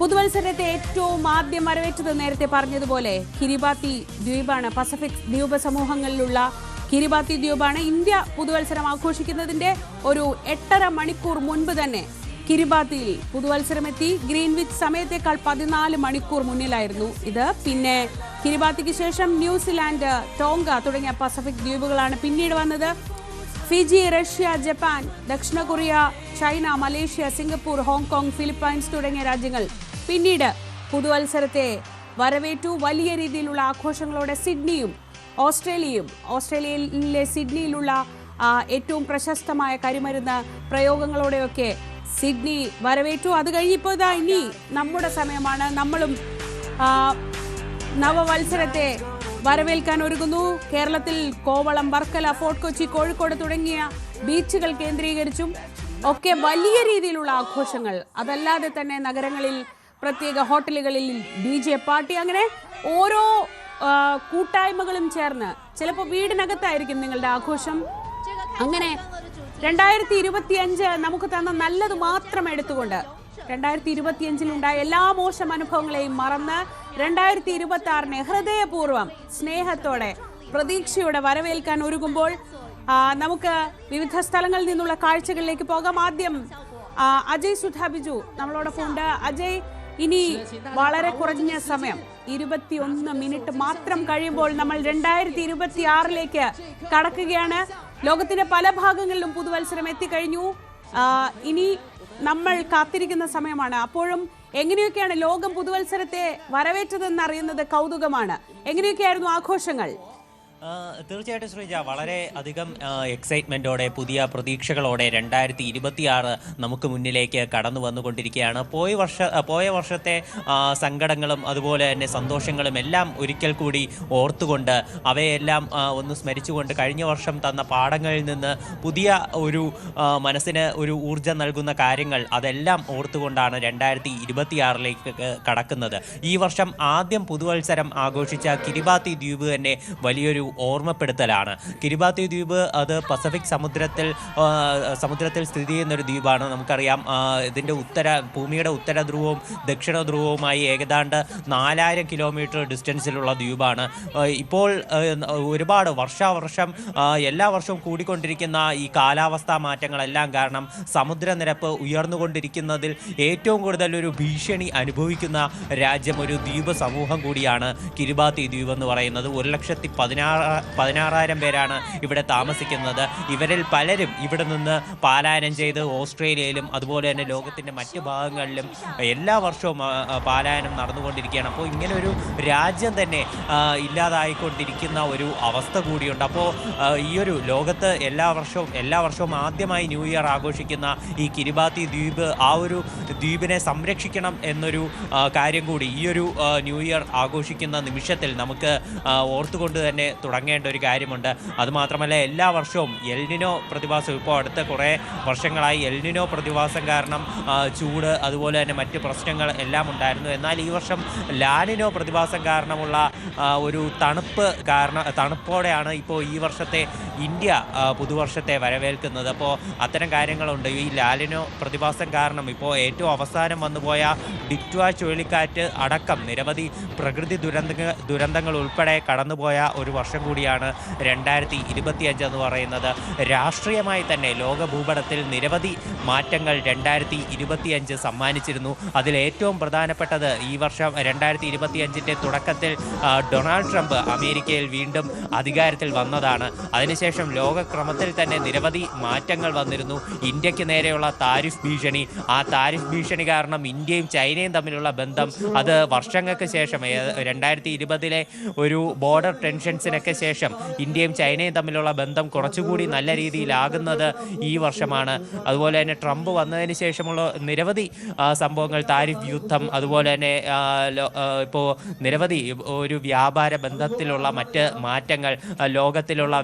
പുതുവത്സരത്തെ ഏറ്റവും ആദ്യം വരവേറ്റത് നേരത്തെ പറഞ്ഞതുപോലെ കിരിബാത്തി ദ്വീപാണ്. പസഫിക് ദ്വീപ സമൂഹങ്ങളിലുള്ള കിരിബാത്തി ദ്വീപാണ്. ഇന്ത്യ പുതുവത്സരം ആഘോഷിക്കുന്നതിന്റെ ഒരു 8.5 മണിക്കൂർ മുൻപ് തന്നെ കിരിബാത്തിയിൽ പുതുവത്സരമെത്തി. ഗ്രീൻവിച്ച് സമയത്തേക്കാൾ 14 മണിക്കൂർ മുന്നിലായിരുന്നു ഇത്. പിന്നെ കിരിബാത്തിക്ക് ശേഷം ന്യൂസിലാൻഡ്, ടോങ്ക തുടങ്ങിയ പസഫിക് ദ്വീപുകളാണ് പിന്നീട് വന്നത്. ഫിജി, റഷ്യ, ജപ്പാൻ, ദക്ഷിണ Korea, China, Malaysia, Singapore, Hong Kong, Philippines തുടങ്ങിയ രാജ്യങ്ങൾ പിന്നീട് പുതുവത്സരത്തെ വരവേറ്റു. വലിയ രീതിയിലുള്ള ആഘോഷങ്ങളോടെ സിഡ്നിയും ഓസ്ട്രേലിയയിലെ സിഡ്നിയിലുള്ള ഏറ്റവും പ്രശസ്തമായ കരിമരുന്ന് പ്രയോഗങ്ങളോടെയൊക്കെ സിഡ്നി വരവേറ്റു. അത് കഴിഞ്ഞിപ്പോൾ ഇനി നമ്മുടെ സമയമാണ്. നമ്മളും നവവത്സരത്തെ വരവേൽക്കാൻ ഒരുങ്ങുന്നു. കേരളത്തിൽ കോവളം, വർക്കല, ഫോർട്ട് കൊച്ചി, കോഴിക്കോട് തുടങ്ങിയ ബീച്ചുകൾ കേന്ദ്രീകരിച്ചും ഒക്കെ വലിയ രീതിയിലുള്ള ആഘോഷങ്ങൾ. അതല്ലാതെ തന്നെ നഗരങ്ങളിൽ പ്രത്യേക ഹോട്ടലുകളിൽ DJ പാർട്ടി, അങ്ങനെ ഓരോ കൂട്ടായ്മകളും ചേർന്ന് ചിലപ്പോൾ വീടിനകത്തായിരിക്കും നിങ്ങളുടെ ആഘോഷം. അങ്ങനെ 2025 നമുക്ക് തന്ന നല്ലത് മാത്രം എടുത്തുകൊണ്ട് 2025-ലുണ്ടായ എല്ലാ മോശം അനുഭവങ്ങളെയും മറന്ന് 2026-നെ ഹൃദയപൂർവ്വം സ്നേഹത്തോടെ പ്രതീക്ഷയോടെ വരവേൽക്കാൻ ഒരുങ്ങുമ്പോൾ നമുക്ക് വിവിധ സ്ഥലങ്ങളിൽ നിന്നുള്ള കാഴ്ചകളിലേക്ക് പോകാം. ആദ്യം അജയ് സുധാബിജു നമ്മളോടൊപ്പം ഉണ്ട്. അജയ്, ഇനി വളരെ കുറഞ്ഞ സമയം, 21 മിനിറ്റ് മാത്രം കഴിയുമ്പോൾ നമ്മൾ 2026-ലേക്ക് കടക്കുകയാണ്. ലോകത്തിന്റെ പല ഭാഗങ്ങളിലും പുതുവത്സരം എത്തിക്കഴിഞ്ഞു. ഇനി നമ്മൾ കാത്തിരിക്കുന്ന സമയമാണ്. അപ്പോഴും എങ്ങനെയൊക്കെയാണ് ലോകം പുതുവത്സരത്തെ വരവേറ്റതെന്ന് അറിയുന്നത് കൗതുകമാണ്. എങ്ങനെയൊക്കെയായിരുന്നു ആഘോഷങ്ങൾ? തീർച്ചയായിട്ടും ശ്രീജ, വളരെ അധികം എക്സൈറ്റ്മെൻറ്റോടെ, പുതിയ പ്രതീക്ഷകളോടെ 2026 നമുക്ക് മുന്നിലേക്ക് കടന്നു വന്നുകൊണ്ടിരിക്കുകയാണ്. പോയ വർഷത്തെ സങ്കടങ്ങളും അതുപോലെ തന്നെ സന്തോഷങ്ങളും എല്ലാം ഒരിക്കൽ കൂടി ഓർത്തുകൊണ്ട്, അവയെല്ലാം ഒന്ന് സ്മരിച്ചുകൊണ്ട്, കഴിഞ്ഞ വർഷം തന്ന പാഠങ്ങളിൽ നിന്ന് പുതിയ ഒരു മനസ്സിന് ഒരു ഊർജ്ജം നൽകുന്ന കാര്യങ്ങൾ അതെല്ലാം ഓർത്തുകൊണ്ടാണ് 2026-ലേക്ക് കടക്കുന്നത്. ഈ വർഷം ആദ്യം പുതുവത്സരം ആഘോഷിച്ച കിരിബാത്തി ദ്വീപ് തന്നെ വലിയൊരു ഓർമ്മപ്പെടുത്തലാണ്. കിരിബാത്തി ദ്വീപ് അത് പസഫിക് സമുദ്രത്തിൽ സ്ഥിതി ചെയ്യുന്നൊരു ദ്വീപാണ്. നമുക്കറിയാം, ഇതിൻ്റെ ഭൂമിയുടെ ഉത്തര ധ്രുവവും ദക്ഷിണ ധ്രുവവുമായി ഏകദാണ്ട് 4000 കിലോമീറ്റർ ഡിസ്റ്റൻസിലുള്ള ദ്വീപാണ്. ഇപ്പോൾ ഒരുപാട് വർഷം എല്ലാ വർഷവും കൂടിക്കൊണ്ടിരിക്കുന്ന ഈ കാലാവസ്ഥാ മാറ്റങ്ങളെല്ലാം കാരണം സമുദ്രനിരപ്പ് ഉയർന്നുകൊണ്ടിരിക്കുന്നതിൽ ഏറ്റവും കൂടുതൽ ഒരു ഭീഷണി അനുഭവിക്കുന്ന രാജ്യം, ഒരു ദ്വീപ് സമൂഹം കൂടിയാണ് കിരിബാത്തി ദ്വീപ് എന്ന് പറയുന്നത്. 1,16,000 പേരാണ് ഇവിടെ താമസിക്കുന്നത്. ഇവരിൽ പലരും ഇവിടെ നിന്ന് പലായനം ചെയ്ത് ഓസ്ട്രേലിയയിലും അതുപോലെ തന്നെ ലോകത്തിൻ്റെ മറ്റ് ഭാഗങ്ങളിലും എല്ലാ വർഷവും പലായനം നടന്നുകൊണ്ടിരിക്കുകയാണ്. അപ്പോൾ ഇങ്ങനെ ഒരു രാജ്യം തന്നെ ഇല്ലാതായിക്കൊണ്ടിരിക്കുന്ന ഒരു അവസ്ഥ കൂടിയുണ്ട്. അപ്പോൾ ഈ ഒരു ലോകത്ത് എല്ലാ വർഷവും ആദ്യമായി ന്യൂ ഇയർ ആഘോഷിക്കുന്ന ഈ കിരിബാത്തി ദ്വീപ്, ആ ഒരു ദ്വീപിനെ സംരക്ഷിക്കണം എന്നൊരു കാര്യം കൂടി ഈ ഒരു ന്യൂ ഇയർ ആഘോഷിക്കുന്ന നിമിഷത്തിൽ നമുക്ക് ഓർത്തുകൊണ്ട് തന്നെ തുടങ്ങേണ്ട ഒരു കാര്യമുണ്ട്. അതുമാത്രമല്ല, എല്ലാ വർഷവും എൽനിനോ പ്രതിഭാസം, ഇപ്പോൾ അടുത്ത കുറേ വർഷങ്ങളായി എൽനിനോ പ്രതിഭാസം കാരണം ചൂട് അതുപോലെ തന്നെ മറ്റ് പ്രശ്നങ്ങൾ എല്ലാം ഉണ്ടായിരുന്നു. എന്നാൽ ഈ വർഷം ലാനിനോ പ്രതിഭാസം കാരണമുള്ള ഒരു തണുപ്പോടെയാണ് ഇപ്പോൾ ഈ വർഷത്തെ ഇന്ത്യ പുതുവർഷത്തെ വരവേൽക്കുന്നത്. അപ്പോൾ അത്തരം കാര്യങ്ങളുണ്ട്. ഈ ലാനിനോ പ്രതിഭാസം കാരണം ഇപ്പോൾ ഏറ്റവും അവസാനം വന്നുപോയ ഡിക്വ ചുഴലിക്കാറ്റ് അടക്കം നിരവധി പ്രകൃതി ദുരന്തങ്ങൾ ഉൾപ്പെടെ കടന്നുപോയ ഒരു വർഷം കൂടിയാണ് 2025 എന്ന് പറയുന്നത്. രാഷ്ട്രീയമായി തന്നെ ലോക ഭൂപടത്തിൽ നിരവധി മാറ്റങ്ങൾ 2025 സമ്മാനിച്ചിരുന്നു. അതിലേറ്റവും പ്രധാനപ്പെട്ടത് ഈ വർഷം 2025-ൻ്റെ തുടക്കത്തിൽ ഡൊണാൾഡ് ട്രംപ് അമേരിക്കയിൽ വീണ്ടും അധികാരത്തിൽ വന്നതാണ്. അതിനുശേഷം ലോകക്രമത്തിൽ തന്നെ നിരവധി മാറ്റങ്ങൾ വന്നിരുന്നു. ഇന്ത്യക്ക് നേരെയുള്ള താരിഫ് ഭീഷണി, ആ താരിഫ് ഭീഷണി കാരണം ഇന്ത്യയും ചൈനയും തമ്മിലുള്ള ബന്ധം അത് വർഷങ്ങൾക്ക് ശേഷം 2020-ലെ ഒരു ബോർഡർ ടെൻഷൻസിനൊക്കെ ശേഷം ഇന്ത്യയും ചൈനയും തമ്മിലുള്ള ബന്ധം കുറച്ചുകൂടി നല്ല രീതിയിലാകുന്നത് ഈ വർഷമാണ്. അതുപോലെ തന്നെ ട്രംപ് വന്നതിന് ശേഷമുള്ള നിരവധി സംഭവങ്ങൾ, താരിഫ് യുദ്ധം, അതുപോലെ തന്നെ ഇപ്പോൾ നിരവധി ഒരു വ്യാപാര ബന്ധത്തിലുള്ള മറ്റ് മാറ്റങ്ങൾ, ലോകത്തിലുള്ള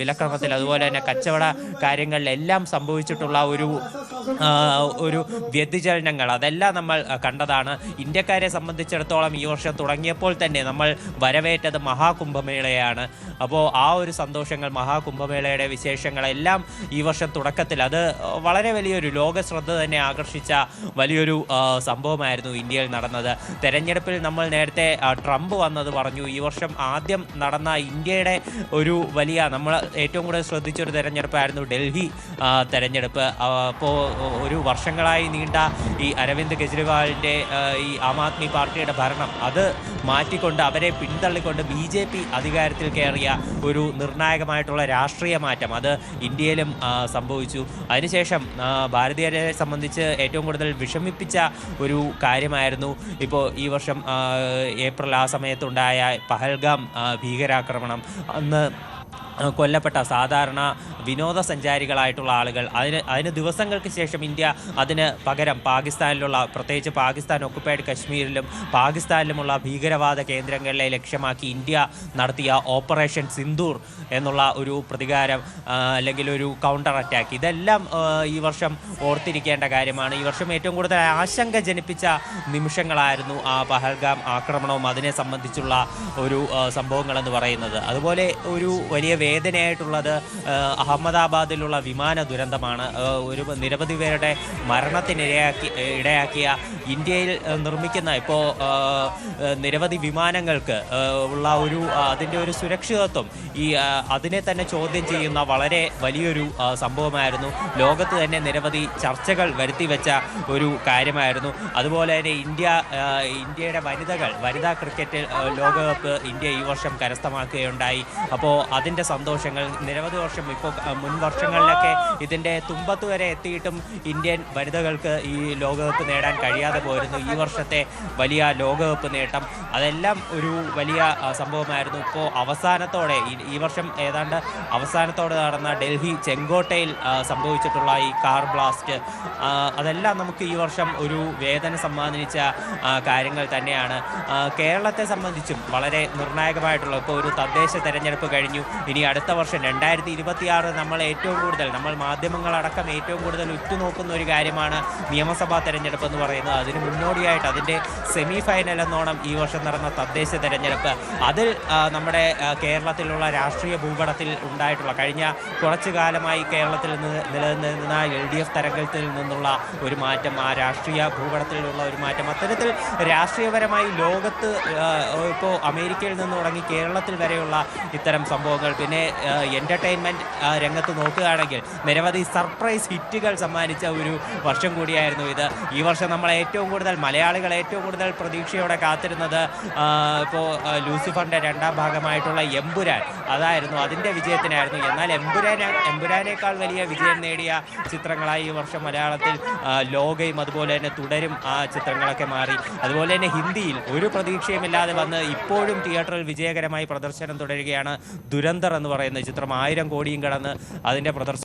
വിലക്രമത്തിൽ അതുപോലെ തന്നെ കച്ചവട കാര്യങ്ങളിലെല്ലാം സംഭവിച്ചിട്ടുള്ള ഒരു വ്യതിചലനങ്ങൾ അതെല്ലാം നമ്മൾ കണ്ടതാണ്. ഇന്ത്യക്കാരെ സംബന്ധിച്ചിടത്തോളം ഈ വർഷം തുടങ്ങിയപ്പോൾ തന്നെ നമ്മൾ വരവേറ്റത് മഹാകുംഭമേളയാണ്. അപ്പോൾ ആ ഒരു സന്തോഷങ്ങൾ, മഹാകുംഭമേളയുടെ വിശേഷങ്ങളെല്ലാം ഈ വർഷം തുടക്കത്തിൽ അത് വളരെ വലിയൊരു ലോക ശ്രദ്ധ തന്നെ ആകർഷിച്ച വലിയൊരു സംഭവമായിരുന്നു ഇന്ത്യയിൽ നടന്നത്. തെരഞ്ഞെടുപ്പിൽ നമ്മൾ നേരത്തെ ട്രംപ് വന്നത് പറഞ്ഞു. ഈ വർഷം ആദ്യം നടന്ന ഇന്ത്യയുടെ ഒരു വലിയ നമ്മൾ ഏറ്റവും കൂടുതൽ ശ്രദ്ധിച്ചൊരു തെരഞ്ഞെടുപ്പായിരുന്നു ഡൽഹി തെരഞ്ഞെടുപ്പ്. അപ്പോൾ ഒരു വർഷങ്ങളായി നീണ്ട ഈ അരവിന്ദ് കെജ്രിവാളിൻ്റെ ഈ ആം ആദ്മി പാർട്ടിയുടെ ഭരണം അത് മാറ്റിക്കൊണ്ട് അവരെ പിന്തള്ളിക്കൊണ്ട് BJP അധികാരത്തിൽ കയറിയ ഒരു നിർണായകമായിട്ടുള്ള രാഷ്ട്രീയ മാറ്റം അത് ഇന്ത്യയിലും സംഭവിച്ചു. അതിനുശേഷം ഭാരതീയരെ സംബന്ധിച്ച് ഏറ്റവും കൂടുതൽ വിഷമിപ്പിച്ച ഒരു കാര്യമായിരുന്നു ഇപ്പോൾ ഈ വർഷം ഏപ്രിൽ ആ സമയത്തുണ്ടായ പഹൽഗാം ഭീകരാക്രമണം. അന്ന് കൊല്ലപ്പെട്ട സാധാരണ വിനോദസഞ്ചാരികളായിട്ടുള്ള ആളുകൾ. അതിന് ദിവസങ്ങൾക്ക് ശേഷം ഇന്ത്യ അതിന് പകരം പാകിസ്ഥാനിലുള്ള, പ്രത്യേകിച്ച് പാകിസ്ഥാൻ ഒക്കുപ്പൈഡ് കശ്മീരിലും പാകിസ്ഥാനിലുമുള്ള ഭീകരവാദ കേന്ദ്രങ്ങളെ ലക്ഷ്യമാക്കി ഇന്ത്യ നടത്തിയ ഓപ്പറേഷൻ സിന്ദൂർ എന്നുള്ള ഒരു പ്രതികാരം അല്ലെങ്കിൽ ഒരു കൗണ്ടർ അറ്റാക്ക്, ഇതെല്ലാം ഈ വർഷം ഓർത്തിരിക്കേണ്ട കാര്യമാണ്. ഈ വർഷം ഏറ്റവും കൂടുതൽ ആശങ്ക ജനിപ്പിച്ച നിമിഷങ്ങളായിരുന്നു ആ പഹൽഗാം ആക്രമണവും അതിനെ സംബന്ധിച്ചുള്ള ഒരു സംഭവങ്ങളെന്ന് പറയുന്നത്. അതുപോലെ ഒരു വലിയ വേദനയായിട്ടുള്ളത് അഹമ്മദാബാദിലുള്ള വിമാന ദുരന്തമാണ്. നിരവധി പേരുടെ മരണത്തിന് ഇടയാക്കിയ ഇന്ത്യയിൽ നിർമ്മിക്കുന്ന ഇപ്പോൾ നിരവധി വിമാനങ്ങൾക്ക് ഉള്ള അതിൻ്റെ ഒരു സുരക്ഷിതത്വം അതിനെ തന്നെ ചോദ്യം ചെയ്യുന്ന വളരെ വലിയൊരു സംഭവമായിരുന്നു. ലോകത്ത് തന്നെ നിരവധി ചർച്ചകൾ വരുത്തിവെച്ച ഒരു കാര്യമായിരുന്നു. അതുപോലെ തന്നെ ഇന്ത്യയുടെ വനിതാ ക്രിക്കറ്റ് ലോകകപ്പ് ഇന്ത്യ ഈ വർഷം കരസ്ഥമാക്കുകയുണ്ടായി. അപ്പോൾ അതിൻ്റെ സന്തോഷങ്ങൾ നിരവധി വർഷം, ഇപ്പോൾ മുൻ വർഷങ്ങളിലൊക്കെ ഇതിൻ്റെ തുമ്പത്ത് വരെ എത്തിയിട്ടും ഇന്ത്യൻ വനിതകൾക്ക് ഈ ലോകകപ്പ് നേടാൻ കഴിയാതെ പോയിരുന്നു. ഈ വർഷത്തെ വലിയ ലോകകപ്പ് നേട്ടം അതെല്ലാം ഒരു വലിയ സംഭവമായിരുന്നു. ഇപ്പോൾ അവസാനത്തോടെ ഈ വർഷം ഏതാണ്ട് അവസാനത്തോടെ നടന്ന ഡൽഹി ചെങ്കോട്ടയിൽ സംഭവിച്ചിട്ടുള്ള ഈ കാർ ബ്ലാസ്റ്റ് അതെല്ലാം നമുക്ക് ഈ വർഷം ഒരു വേദന സമ്മാനിച്ച കാര്യങ്ങൾ തന്നെയാണ്. കേരളത്തെ സംബന്ധിച്ചും വളരെ നിർണായകമായിട്ടുള്ള ഇപ്പോൾ ഒരു തദ്ദേശ തെരഞ്ഞെടുപ്പ് കഴിഞ്ഞു. ഇനി അടുത്ത വർഷം 2026 നമ്മൾ മാധ്യമങ്ങളടക്കം ഏറ്റവും കൂടുതൽ ഉറ്റുനോക്കുന്ന ഒരു കാര്യമാണ് നിയമസഭാ തെരഞ്ഞെടുപ്പ് എന്ന് പറയുന്നത്. അതിന് മുന്നോടിയായിട്ട് അതിൻ്റെ സെമി ഫൈനൽ എന്നോണം ഈ വർഷം നടന്ന തദ്ദേശ തെരഞ്ഞെടുപ്പ് അതിൽ നമ്മുടെ കേരളത്തിലുള്ള രാഷ്ട്രീയ ഭൂപടത്തിൽ ഉണ്ടായിട്ടുള്ള കഴിഞ്ഞ കുറച്ചു കാലമായി കേരളത്തിൽ നിലനിന്നിരുന്ന LDF തരംഗത്തിൽ നിന്നുള്ള ഒരു മാറ്റം, ആ രാഷ്ട്രീയ ഭൂപടത്തിലുള്ള ഒരു മാറ്റം, അത്തരത്തിൽ രാഷ്ട്രീയപരമായി ലോകത്ത് ഇപ്പോൾ അമേരിക്കയിൽ നിന്ന് തുടങ്ങി കേരളത്തിൽ വരെയുള്ള ഇത്തരം സംഭവങ്ങൾ, പിന്നെ എൻ്റർടൈൻമെൻറ്റ് രംഗത്ത് നോക്കുകയാണെങ്കിൽ നിരവധി സർപ്രൈസ് ഹിറ്റുകൾ സമ്മാനിച്ച ഒരു വർഷം കൂടിയായിരുന്നു ഇത്. ഈ വർഷം മലയാളികൾ ഏറ്റവും കൂടുതൽ പ്രതീക്ഷയോടെ കാത്തിരുന്നത് ഇപ്പോൾ ലൂസിഫറിൻ്റെ 2ാം ഭാഗമായിട്ടുള്ള എമ്പുരാൻ അതായിരുന്നു, അതിൻ്റെ വിജയത്തിനായിരുന്നു. എന്നാൽ എമ്പുരാനേക്കാൾ വലിയ വിജയം നേടിയ ചിത്രങ്ങളായി ഈ വർഷം മലയാളത്തിൽ ലോകയും അതുപോലെ തന്നെ തുടരും ആ ചിത്രങ്ങളൊക്കെ മാറി. അതുപോലെ തന്നെ ഹിന്ദിയിൽ ഒരു പ്രതീക്ഷയുമില്ലാതെ വന്ന് ഇപ്പോഴും തിയേറ്ററിൽ വിജയകരമായി പ്രദർശനം തുടരുകയാണ് ദുരന്തർ എന്ന് പറയുന്ന ചിത്രം. 1000 കോടിയും കടന്ന് അതിൻ്റെ പ്രദർശനം